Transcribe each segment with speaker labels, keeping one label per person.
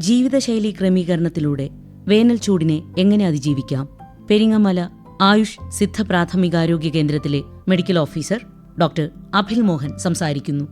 Speaker 1: ജീവിതശൈലി ക്രമീകരണത്തിലൂടെ വേനൽ ചൂടിനെ എങ്ങനെ അതിജീവിക്കാം? പെരിങ്ങമല ആയുഷ് സിദ്ധ പ്രാഥമികാരോഗ്യ കേന്ദ്രത്തിലെ medical officer doctor Abhil Mohan സംസാരിക്കുന്നു.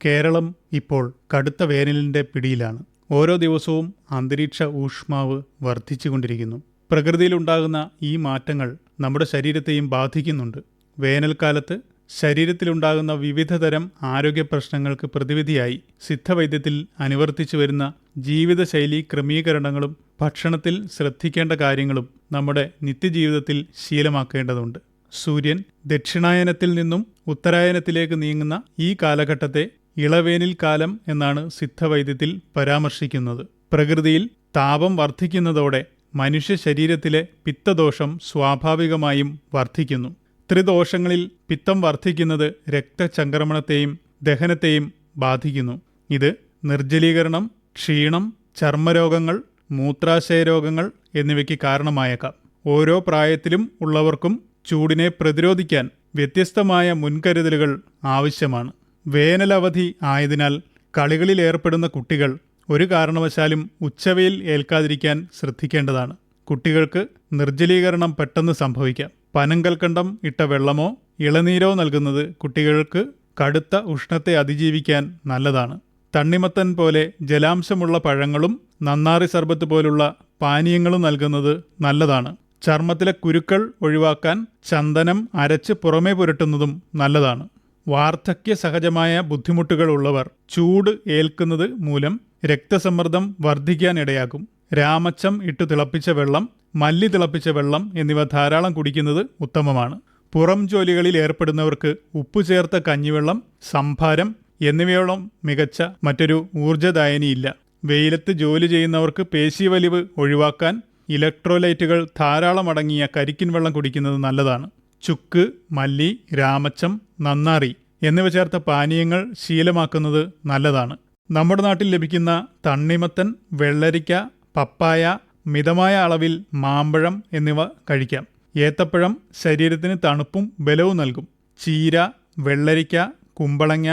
Speaker 2: കേരളം ഇപ്പോൾ കടുത്ത വേനലിൻ്റെ പിടിയിലാണ്. ഓരോ ദിവസവും അന്തരീക്ഷ ഊഷ്മാവ് വർദ്ധിച്ചുകൊണ്ടിരിക്കുന്നു. പ്രകൃതിയിലുണ്ടാകുന്ന ഈ മാറ്റങ്ങൾ നമ്മുടെ ശരീരത്തെയും ബാധിക്കുന്നുണ്ട്. വേനൽക്കാലത്ത് ശരീരത്തിലുണ്ടാകുന്ന വിവിധതരം ആരോഗ്യ പ്രശ്നങ്ങൾക്ക് പ്രതിവിധിയായി സിദ്ധവൈദ്യത്തിൽ അനുവർത്തിച്ചു വരുന്ന ജീവിതശൈലി ക്രമീകരണങ്ങളും ഭക്ഷണത്തിൽ ശ്രദ്ധിക്കേണ്ട കാര്യങ്ങളും നമ്മുടെ നിത്യജീവിതത്തിൽ ശീലമാക്കേണ്ടതുണ്ട്. സൂര്യൻ ദക്ഷിണായനത്തിൽ നിന്നും ഉത്തരായനത്തിലേക്ക് നീങ്ങുന്ന ഈ കാലഘട്ടത്തെ ഇളവേനിൽ കാലം എന്നാണ് സിദ്ധവൈദ്യത്തിൽ പരാമർശിക്കുന്നത്. പ്രകൃതിയിൽ താപം വർദ്ധിക്കുന്നതോടെ മനുഷ്യ ശരീരത്തിലെ പിത്തദോഷം സ്വാഭാവികമായും വർദ്ധിക്കുന്നു. ത്രിദോഷങ്ങളിൽ പിത്തം വർദ്ധിക്കുന്നത് രക്തചംക്രമണത്തെയും ദഹനത്തെയും ബാധിക്കുന്നു. ഇത് നിർജ്ജലീകരണം, ക്ഷീണം, ചർമ്മരോഗങ്ങൾ, മൂത്രാശയരോഗങ്ങൾ എന്നിവയ്ക്ക് കാരണമായേക്കാം. ഓരോ പ്രായത്തിലും ഉള്ളവർക്കും ചൂടിനെ പ്രതിരോധിക്കാൻ വ്യത്യസ്തമായ മുൻകരുതലുകൾ ആവശ്യമാണ്. വേനലവധി ആയതിനാൽ കളികളിൽ ഏർപ്പെടുന്ന കുട്ടികൾ ഒരു കാരണവശാലും ഉച്ചവെയിൽ ഏൽക്കാതിരിക്കാൻ ശ്രദ്ധിക്കേണ്ടതാണ്. കുട്ടികൾക്ക് നിർജ്ജലീകരണം പെട്ടെന്ന് സംഭവിക്കാം. പനങ്കൽക്കണ്ടം ഇട്ട വെള്ളമോ ഇളനീരോ നൽകുന്നത് കുട്ടികൾക്ക് കടുത്ത ഉഷ്ണത്തെ അതിജീവിക്കാൻ നല്ലതാണ്. തണ്ണിമത്തൻ പോലെ ജലാംശമുള്ള പഴങ്ങളും നന്നാറി സർബത്ത് പോലുള്ള പാനീയങ്ങളും നൽകുന്നത് നല്ലതാണ്. ചർമ്മത്തിലെ കുരുക്കൾ ഒഴിവാക്കാൻ ചന്ദനം അരച്ച് പുറമേ പുരട്ടുന്നതും നല്ലതാണ്. വാർദ്ധക്യ സഹജമായ ബുദ്ധിമുട്ടുകൾ ഉള്ളവർ ചൂട് ഏൽക്കുന്നത് മൂലം രക്തസമ്മർദ്ദം വർദ്ധിക്കാനിടയാക്കും. രാമച്ചം ഇട്ട് തിളപ്പിച്ച വെള്ളം, മല്ലി തിളപ്പിച്ച വെള്ളം എന്നിവ ധാരാളം കുടിക്കുന്നത് ഉത്തമമാണ്. പുറം ജോലികളിൽ ഏർപ്പെടുന്നവർക്ക് ഉപ്പു ചേർത്ത കഞ്ഞിവെള്ളം, സംഭാരം എന്നിവയോളം മികച്ച മറ്റൊരു ഊർജ്ജദായനിയില്ല. വെയിലത്ത് ജോലി ചെയ്യുന്നവർക്ക് പേശീവലിവ് ഒഴിവാക്കാൻ ഇലക്ട്രോലൈറ്റുകൾ ധാരാളം അടങ്ങിയ കരിക്കിൻ വെള്ളം കുടിക്കുന്നത് നല്ലതാണ്. ചുക്ക്, മല്ലി, രാമച്ചം, നന്നാറി എന്നിവ ചേർത്ത പാനീയങ്ങൾ ശീലമാക്കുന്നത് നല്ലതാണ്. നമ്മുടെ നാട്ടിൽ ലഭിക്കുന്ന തണ്ണിമത്തൻ, വെള്ളരിക്ക, പപ്പായ, മിതമായ അളവിൽ മാമ്പഴം എന്നിവ കഴിക്കാം. ഏത്തപ്പഴം ശരീരത്തിന് തണുപ്പും ബലവും നൽകും. ചീര, വെള്ളരിക്ക, കുമ്പളങ്ങ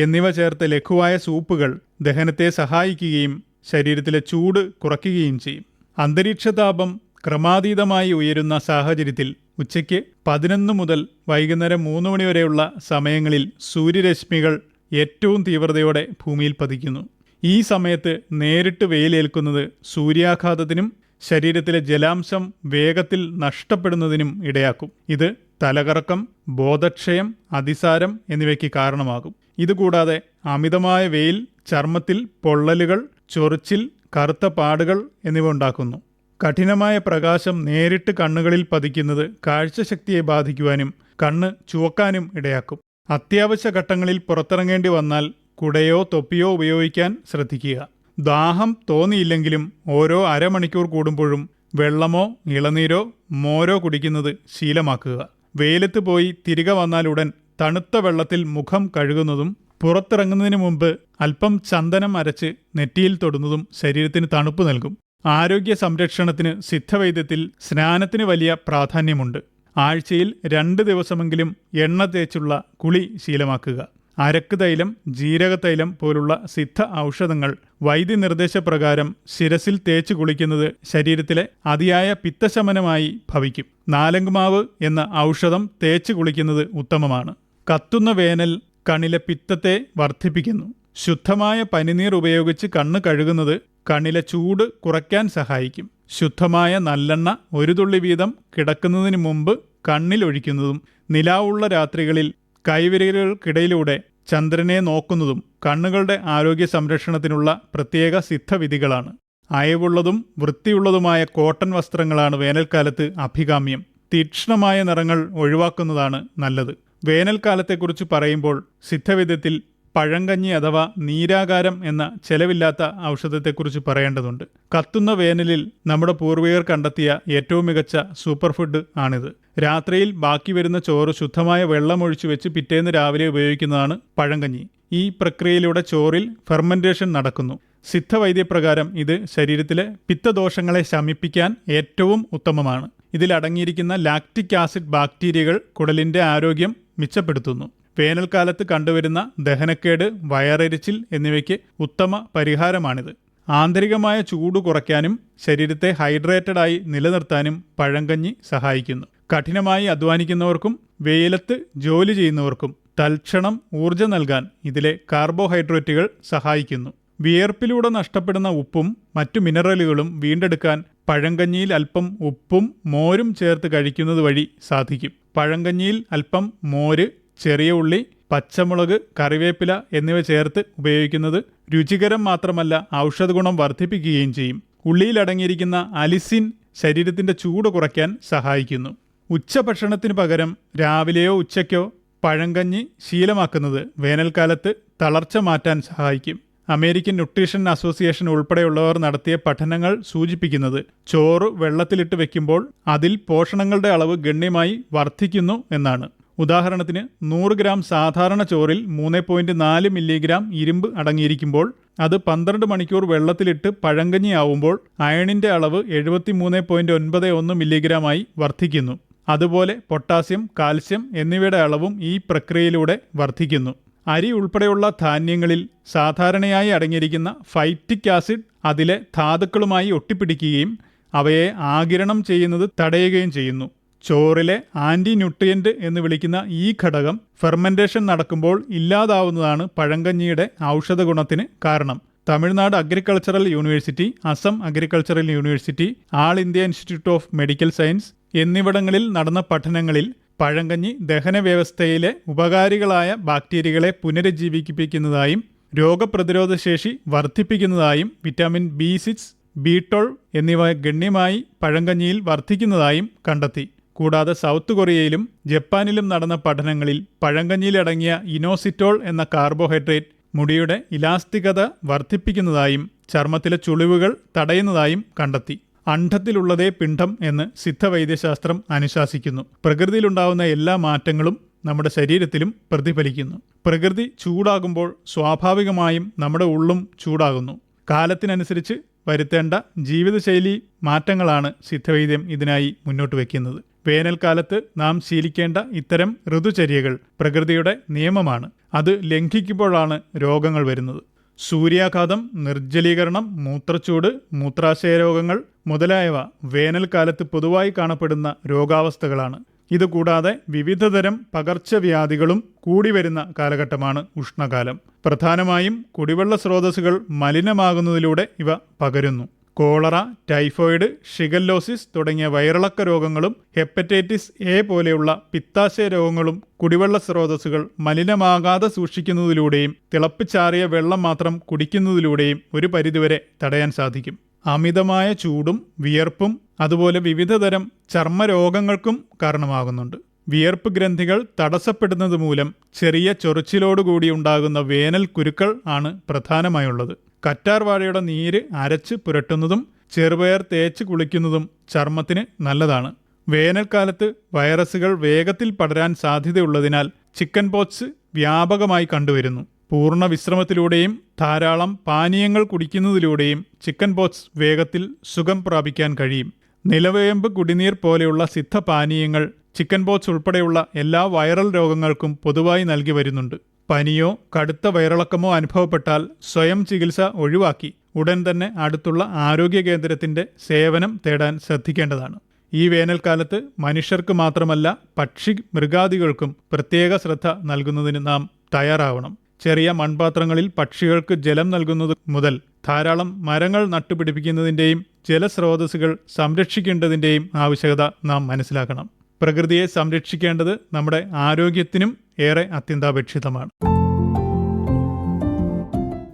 Speaker 2: എന്നിവ ചേർത്ത് ലഘുവായ സൂപ്പുകൾ ദഹനത്തെ സഹായിക്കുകയും ശരീരത്തിലെ ചൂട് കുറയ്ക്കുകയും ചെയ്യും. അന്തരീക്ഷതാപം ക്രമാതീതമായി ഉയരുന്ന സാഹചര്യത്തിൽ ഉച്ചയ്ക്ക് 11 മുതൽ വൈകുന്നേരം 3 മണി വരെയുള്ള സമയങ്ങളിൽ സൂര്യരശ്മികൾ ഏറ്റവും തീവ്രതയോടെ ഭൂമിയിൽ പതിക്കുന്നു. ഈ സമയത്ത് നേരിട്ട് വെയിലേൽക്കുന്നത് സൂര്യാഘാതത്തിനും ശരീരത്തിലെ ജലാംശം വേഗത്തിൽ നഷ്ടപ്പെടുന്നതിനും ഇടയാക്കും. ഇത് തലകറക്കം, ബോധക്ഷയം, അതിസാരം എന്നിവയ്ക്ക് കാരണമാകും. ഇതുകൂടാതെ അമിതമായ വെയിൽ ചർമ്മത്തിൽ പൊള്ളലുകൾ, ചൊറിച്ചിൽ, കറുത്ത പാടുകൾ എന്നിവ ഉണ്ടാക്കുന്നു. കഠിനമായ പ്രകാശം നേരിട്ട് കണ്ണുകളിൽ പതിക്കുന്നത് കാഴ്ചശക്തിയെ ബാധിക്കുവാനും കണ്ണ് ചുവക്കാനും ഇടയാക്കും. അത്യാവശ്യ ഘട്ടങ്ങളിൽ പുറത്തിറങ്ങേണ്ടി വന്നാൽ കുടയോ തൊപ്പിയോ ഉപയോഗിക്കാൻ ശ്രദ്ധിക്കുക. ദാഹം തോന്നിയില്ലെങ്കിലും ഓരോ അരമണിക്കൂർ കൂടുമ്പോഴും വെള്ളമോ ഇളനീരോ മോരോ കുടിക്കുന്നത് ശീലമാക്കുക. വെയിലത്ത് പോയി തിരികെ വന്നാലുടൻ തണുത്ത വെള്ളത്തിൽ മുഖം കഴുകുന്നതും പുറത്തിറങ്ങുന്നതിന് മുമ്പ് അല്പം ചന്ദനം അരച്ച് നെറ്റിയിൽ തൊടുന്നതും ശരീരത്തിന് തണുപ്പ് നൽകും. ആരോഗ്യ സംരക്ഷണത്തിന് സിദ്ധവൈദ്യത്തിൽ സ്നാനത്തിന് വലിയ പ്രാധാന്യമുണ്ട്. ആഴ്ചയിൽ 2 ദിവസമെങ്കിലും എണ്ണ തേച്ചുള്ള കുളി ശീലമാക്കുക. അരക്ക് തൈലം, ജീരകത്തൈലം പോലുള്ള സിദ്ധ ഔഷധങ്ങൾ വൈദ്യനിർദ്ദേശപ്രകാരം ശിരസിൽ തേച്ച് കുളിക്കുന്നത് ശരീരത്തിലെ അതിയായ പിത്തശമനമായി ഭവിക്കും. നാലങ്കുമാവ് എന്ന ഔഷധം തേച്ച് കുളിക്കുന്നത് ഉത്തമമാണ്. കത്തുന്ന വേനൽ കണ്ണിലെ പിത്തത്തെ വർദ്ധിപ്പിക്കുന്നു. ശുദ്ധമായ പനിനീർ ഉപയോഗിച്ച് കണ്ണ് കഴുകുന്നത് കണ്ണിലെ ചൂട് കുറയ്ക്കാൻ സഹായിക്കും. ശുദ്ധമായ നല്ലെണ്ണ 1 തുള്ളി വീതം കിടക്കുന്നതിന് മുമ്പ് കണ്ണിൽ ഒഴിക്കുന്നതും നിലാവുള്ള രാത്രികളിൽ കൈവിരലുകൾക്കിടയിലൂടെ ചന്ദ്രനെ നോക്കുന്നതും കണ്ണുകളുടെ ആരോഗ്യ സംരക്ഷണത്തിനുള്ള പ്രത്യേക സിദ്ധവിധികളാണ്. അയവുള്ളതും വൃത്തിയുള്ളതുമായ കോട്ടൺ വസ്ത്രങ്ങളാണ് വേനൽക്കാലത്ത് അഭികാമ്യം. തീക്ഷ്ണമായ നിറങ്ങൾ ഒഴിവാക്കുന്നതാണ് നല്ലത്. വേനൽക്കാലത്തെക്കുറിച്ച് പറയുമ്പോൾ സിദ്ധവിധത്തിൽ പഴങ്കഞ്ഞി അഥവാ നീരാകാരം എന്ന ചെലവില്ലാത്ത ഔഷധത്തെക്കുറിച്ച് പറയേണ്ടതുണ്ട്. കത്തുന്ന വേനലിൽ നമ്മുടെ പൂർവികർ കണ്ടെത്തിയ ഏറ്റവും മികച്ച സൂപ്പർ ഫുഡ് ആണിത്. രാത്രിയിൽ ബാക്കി വരുന്ന ചോറ് ശുദ്ധമായ വെള്ളമൊഴിച്ചു വെച്ച് പിറ്റേന്ന് രാവിലെ ഉപയോഗിക്കുന്നതാണ് പഴങ്കഞ്ഞി. ഈ പ്രക്രിയയിലൂടെ ചോറിൽ ഫെർമെന്റേഷൻ നടക്കുന്നു. സിദ്ധവൈദ്യപ്രകാരം ഇത് ശരീരത്തിലെ പിത്തദോഷങ്ങളെ ശമിപ്പിക്കാൻ ഏറ്റവും ഉത്തമമാണ്. ഇതിലടങ്ങിയിരിക്കുന്ന ലാക്റ്റിക് ആസിഡ് ബാക്ടീരിയകൾ കുടലിന്റെ ആരോഗ്യം മെച്ചപ്പെടുത്തുന്നു. വേനൽക്കാലത്ത് കണ്ടുവരുന്ന ദഹനക്കേട്, വയറെരിച്ചിൽ എന്നിവയ്ക്ക് ഉത്തമ പരിഹാരമാണിത്. ആന്തരികമായ ചൂട് കുറയ്ക്കാനും ശരീരത്തെ ഹൈഡ്രേറ്റഡായി നിലനിർത്താനും പഴങ്കഞ്ഞി സഹായിക്കുന്നു. കഠിനമായി അധ്വാനിക്കുന്നവർക്കും വെയിലത്ത് ജോലി ചെയ്യുന്നവർക്കും തൽക്ഷണം ഊർജ്ജം നൽകാൻ ഇതിലെ കാർബോഹൈഡ്രേറ്റുകൾ സഹായിക്കുന്നു. വിയർപ്പിലൂടെ നഷ്ടപ്പെടുന്ന ഉപ്പും മറ്റു മിനറലുകളും വീണ്ടെടുക്കാൻ പഴങ്കഞ്ഞിയിൽ അല്പം ഉപ്പും മോരും ചേർത്ത് കഴിക്കുന്നത് വഴി സാധിക്കും. പഴങ്കഞ്ഞിയിൽ അല്പം മോര്, ചെറിയ ഉള്ളി, പച്ചമുളക്, കറിവേപ്പില എന്നിവ ചേർത്ത് ഉപയോഗിക്കുന്നത് രുചികരം മാത്രമല്ല, ഔഷധഗുണം വർദ്ധിപ്പിക്കുകയും ചെയ്യും. ഉള്ളിയിലടങ്ങിയിരിക്കുന്ന അലിസിൻ ശരീരത്തിന്റെ ചൂട് കുറയ്ക്കാൻ സഹായിക്കുന്നു. ഉച്ചഭക്ഷണത്തിന് പകരം രാവിലെയോ ഉച്ചയ്ക്കോ പഴങ്കഞ്ഞി ശീലമാക്കുന്നത് വേനൽക്കാലത്ത് തളർച്ച മാറ്റാൻ സഹായിക്കും. അമേരിക്കൻ ന്യൂട്രീഷൻ അസോസിയേഷൻ ഉൾപ്പെടെയുള്ളവർ നടത്തിയ പഠനങ്ങൾ സൂചിപ്പിക്കുന്നത് ചോറ് വെള്ളത്തിലിട്ട് വെക്കുമ്പോൾ അതിൽ പോഷണങ്ങളുടെ അളവ് ഗണ്യമായി വർദ്ധിക്കുന്നു എന്നാണ്. ഉദാഹരണത്തിന് 100 ഗ്രാം സാധാരണ ചോറിൽ 3.4 മില്ലിഗ്രാം ഇരുമ്പ് അടങ്ങിയിരിക്കുമ്പോൾ അത് 12 മണിക്കൂർ വെള്ളത്തിലിട്ട് പഴങ്കഞ്ഞിയാവുമ്പോൾ അയണിന്റെ അളവ് 73.91 മില്ലിഗ്രാമായി വർദ്ധിക്കുന്നു. അതുപോലെ പൊട്ടാസ്യം, കാൽസ്യം എന്നിവയുടെ അളവും ഈ പ്രക്രിയയിലൂടെ വർദ്ധിക്കുന്നു. അരി ഉൾപ്പെടെയുള്ള ധാന്യങ്ങളിൽ സാധാരണയായി അടങ്ങിയിരിക്കുന്ന ഫൈറ്റിക് ആസിഡ് അതിലെ ധാതുക്കളുമായി ഒട്ടിപ്പിടിക്കുകയും അവയെ ആഗിരണം ചെയ്യുന്നത് തടയുകയും ചെയ്യുന്നു. ചോറിലെ ആന്റി ന്യൂട്രിയന്റ് എന്ന് വിളിക്കുന്ന ഈ ഘടകം ഫെർമെന്റേഷൻ നടക്കുമ്പോൾ ഇല്ലാതാവുന്നതാണ് പഴങ്കഞ്ഞിയുടെ ഔഷധ ഗുണത്തിന് കാരണം. Tamil Nadu agricultural university, Assam agricultural university, all India institute of medical science എന്നിവിടങ്ങളിൽ നടന്ന പഠനങ്ങളിൽ പഴങ്കഞ്ഞി ദഹന വ്യവസ്ഥയിലെ ഉപകാരികളായ ബാക്ടീരിയകളെ പുനരുജ്ജീവിപ്പിക്കുന്നതായും രോഗപ്രതിരോധ ശേഷി വർദ്ധിപ്പിക്കുന്നതായും വിറ്റാമിൻ B6, B12 എന്നിവ ഗണ്യമായി പഴങ്കഞ്ഞിയിൽ വർദ്ധിക്കുന്നതായും കണ്ടെത്തി. കൂടാതെ സൗത്ത് കൊറിയയിലും ജപ്പാനിലും നടന്ന പഠനങ്ങളിൽ പഴങ്കഞ്ഞിയിലടങ്ങിയ ഇനോസിറ്റോൾ എന്ന കാർബോഹൈഡ്രേറ്റ് മുടിയുടെ ഇലാസ്തികത വർദ്ധിപ്പിക്കുന്നതായും ചർമ്മത്തിലെ ചുളിവുകൾ തടയുന്നതായും കണ്ടെത്തി. അണ്ഡത്തിലുള്ളതേ പിണ്ഡം എന്ന് സിദ്ധവൈദ്യശാസ്ത്രം അനുശാസിക്കുന്നു. പ്രകൃതിയിലുണ്ടാവുന്ന എല്ലാ മാറ്റങ്ങളും നമ്മുടെ ശരീരത്തിലും പ്രതിഫലിക്കുന്നു. പ്രകൃതി ചൂടാകുമ്പോൾ സ്വാഭാവികമായും നമ്മുടെ ഉള്ളും ചൂടാകുന്നു. കാലത്തിനനുസരിച്ച് വരുത്തേണ്ട ജീവിതശൈലി മാറ്റങ്ങളാണ് സിദ്ധവൈദ്യം ഇതിനായി മുന്നോട്ട് വയ്ക്കുന്നത്. വേനൽക്കാലത്ത് നാം ശീലിക്കേണ്ട ഇത്തരം ഋതുചര്യകൾ പ്രകൃതിയുടെ നിയമമാണ്. അത് ലംഘിക്കുമ്പോഴാണ് രോഗങ്ങൾ വരുന്നത്. സൂര്യാഘാതം, നിർജ്ജലീകരണം, മൂത്രച്ചൂട്, മൂത്രാശയരോഗങ്ങൾ മുതലായവ വേനൽക്കാലത്ത് പൊതുവായി കാണപ്പെടുന്ന രോഗാവസ്ഥകളാണ്. ഇതുകൂടാതെ വിവിധതരം പകർച്ചവ്യാധികളും കൂടിവരുന്ന കാലഘട്ടമാണ് ഉഷ്ണകാലം. പ്രധാനമായും കുടിവെള്ള സ്രോതസ്സുകൾ മലിനമാകുന്നതിലൂടെ ഇവ പകരുന്നു. കോളറ, ടൈഫോയിഡ്, ഷിഗല്ലോസിസ് തുടങ്ങിയ വയറിളക്ക രോഗങ്ങളും ഹെപ്പറ്റൈറ്റിസ് എ പോലെയുള്ള പിത്താശയ രോഗങ്ങളും കുടിവെള്ള സ്രോതസ്സുകൾ മലിനമാകാതെ സൂക്ഷിക്കുന്നതിലൂടെയും തിളപ്പിച്ചാറിയ വെള്ളം മാത്രം കുടിക്കുന്നതിലൂടെയും ഒരു പരിധിവരെ തടയാൻ സാധിക്കും. അമിതമായ ചൂടും വിയർപ്പും അതുപോലെ വിവിധതരം ചർമ്മരോഗങ്ങൾക്കും കാരണമാകുന്നുണ്ട്. വിയർപ്പ് ഗ്രന്ഥികൾ തടസ്സപ്പെടുന്നത് മൂലം ചെറിയ ചൊറിച്ചിലോടുകൂടി ഉണ്ടാകുന്ന വേനൽ കുരുക്കൾ ആണ് പ്രധാനമായുള്ളത്. കറ്റാർവാഴയുടെ നീര് അരച്ച് പുരട്ടുന്നതും ചെറുപയർ തേച്ച് കുളിക്കുന്നതും ചർമ്മത്തിന് നല്ലതാണ്. വേനൽക്കാലത്ത് വൈറസുകൾ വേഗത്തിൽ പടരാൻ സാധ്യതയുള്ളതിനാൽ ചിക്കൻ പോക്സ് വ്യാപകമായി കണ്ടുവരുന്നു. പൂർണ്ണ വിശ്രമത്തിലൂടെയും ധാരാളം പാനീയങ്ങൾ കുടിക്കുന്നതിലൂടെയും ചിക്കൻ പോക്സ് വേഗത്തിൽ സുഖം പ്രാപിക്കാൻ കഴിയും. നിലവേമ്പ്, കുടിനീർ പോലെയുള്ള സിദ്ധപാനീയങ്ങൾ ചിക്കൻ പോക്സ് ഉൾപ്പെടെയുള്ള എല്ലാ വൈറൽ രോഗങ്ങൾക്കും പൊതുവായി നൽകി വരുന്നുണ്ട്. പനിയോ കടുത്ത വയറിളക്കമോ അനുഭവപ്പെട്ടാൽ സ്വയം ചികിത്സ ഒഴിവാക്കി ഉടൻ തന്നെ അടുത്തുള്ള ആരോഗ്യ കേന്ദ്രത്തിന്റെ സേവനം തേടാൻ ശ്രദ്ധിക്കേണ്ടതാണ്. ഈ വേനൽക്കാലത്ത് മനുഷ്യർക്ക് മാത്രമല്ല പക്ഷി മൃഗാദികൾക്കും പ്രത്യേക ശ്രദ്ധ നൽകുന്നതിന് നാം തയ്യാറാവണം. ചെറിയ മൺപാത്രങ്ങളിൽ പക്ഷികൾക്ക് ജലം നൽകുന്നത് മുതൽ ധാരാളം മരങ്ങൾ നട്ടുപിടിപ്പിക്കുന്നതിൻ്റെയും ജലസ്രോതസ്സുകൾ സംരക്ഷിക്കേണ്ടതിൻ്റെയും ആവശ്യകത നാം മനസ്സിലാക്കണം. പ്രകൃതിയെ സംരക്ഷിക്കേണ്ടത് നമ്മുടെ ആരോഗ്യത്തിനും ഏറെ അത്യന്താപേക്ഷിതമാണ്.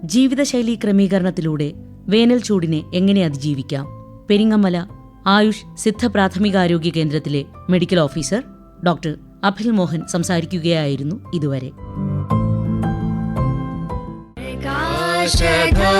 Speaker 1: ജീവിതശൈലി ക്രമീകരണത്തിലൂടെ വേനൽ ചൂടിനെ എങ്ങനെ അതിജീവിക്കാം? പെരിങ്ങമല ആയുഷ് സിദ്ധ പ്രാഥമികാരോഗ്യ കേന്ദ്രത്തിലെ medical officer doctor Abhil Mohan സംസാരിക്കുകയായിരുന്നു ഇതുവരെ.
Speaker 3: ശതാ